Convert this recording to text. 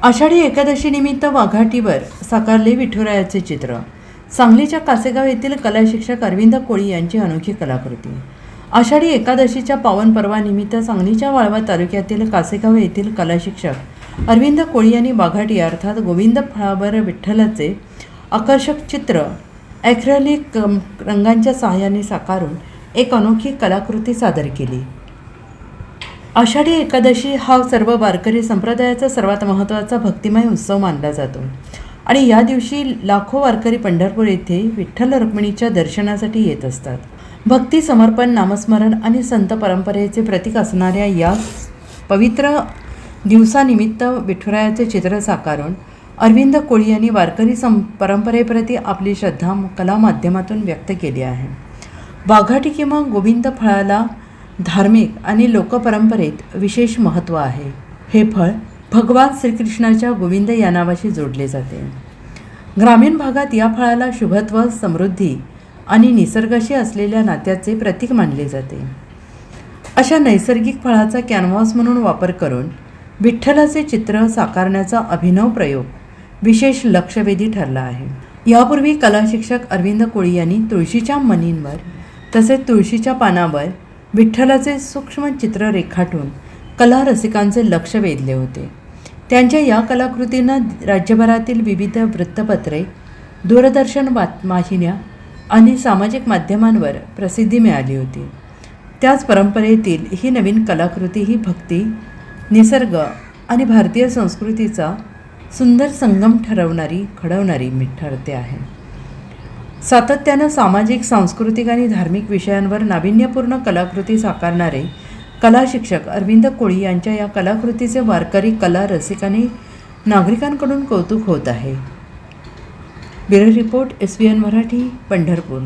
आषाढी एकादशी निमित्त वाघाटीवर साकारले विठुरायाचे चित्र. सांगलीच्या कासेगाव येथील कलाशिक्षक अरविंद कोळी यांची अनोखी कलाकृती. आषाढी एकादशीच्या पावन पर्वानिमित्त सांगलीच्या वाळवा तालुक्यातील कासेगाव येथील कलाशिक्षक अरविंद कोळी यांनी वाघाटी अर्थात गोविंद फळावर विठ्ठलाचे आकर्षक चित्र ॲक्रेलिक रंगांच्या सहाय्याने साकारून एक अनोखी कलाकृती सादर केली. आषाढी एकादशी हा सर्व वारकरी संप्रदायाचा सर्वात महत्त्वाचा भक्तिमय उत्सव मानला जातो आणि या दिवशी लाखो वारकरी पंढरपूर येथे विठ्ठल रुक्मिणीच्या दर्शनासाठी येत असतात. भक्ती, समर्पण, नामस्मरण आणि संत परंपरेचे प्रतीक असणाऱ्या या पवित्र दिवसानिमित्त विठुरायाचे चित्र साकारून अरविंद कोळी यांनी वारकरी परंपरेप्रती आपली श्रद्धा कला माध्यमातून व्यक्त केली आहे. वाघाटी किंवा गोविंद फळाला धार्मिक आणि लोकपरंपरेत विशेष महत्त्व आहे. हे फळ भगवान श्रीकृष्णाच्या गोविंद या नावाशी जोडले जाते. ग्रामीण भागात या फळाला शुभत्व, समृद्धी आणि निसर्गाशी असलेल्या नात्याचे प्रतीक मानले जाते. अशा नैसर्गिक फळाचा कॅनव्हास म्हणून वापर करून विठ्ठलाचे चित्र साकारण्याचा अभिनव प्रयोग विशेष लक्षवेधी ठरला आहे. यापूर्वी कलाशिक्षक अरविंद कोळी यांनी तुळशीच्या मणींवर तसेच तुळशीच्या पानावर विठ्ठलाचे सूक्ष्म चित्र रेखाटून कला रसिकांचे लक्ष वेधले होते. त्यांच्या या कलाकृतींना राज्यभरातील विविध वृत्तपत्रे, दूरदर्शन वाहिन्या आणि सामाजिक माध्यमांवर प्रसिद्धी मिळाली होती. त्याच परंपरेतील ही नवीन कलाकृती ही भक्ती, निसर्ग आणि भारतीय संस्कृतीचा सुंदर संगम घडवणारी ठरते आहे. सातत्यानं सामाजिक, सांस्कृतिक आणि धार्मिक विषयांवर नाविन्यपूर्ण कलाकृती साकारणारे कलाशिक्षक अरविंद कोळी यांच्या या कलाकृतीचे वारकरी, कला रसिक आणि नागरिकांकडून कौतुक होत आहे. Bureau report, SBN Marathi, Pandharpur.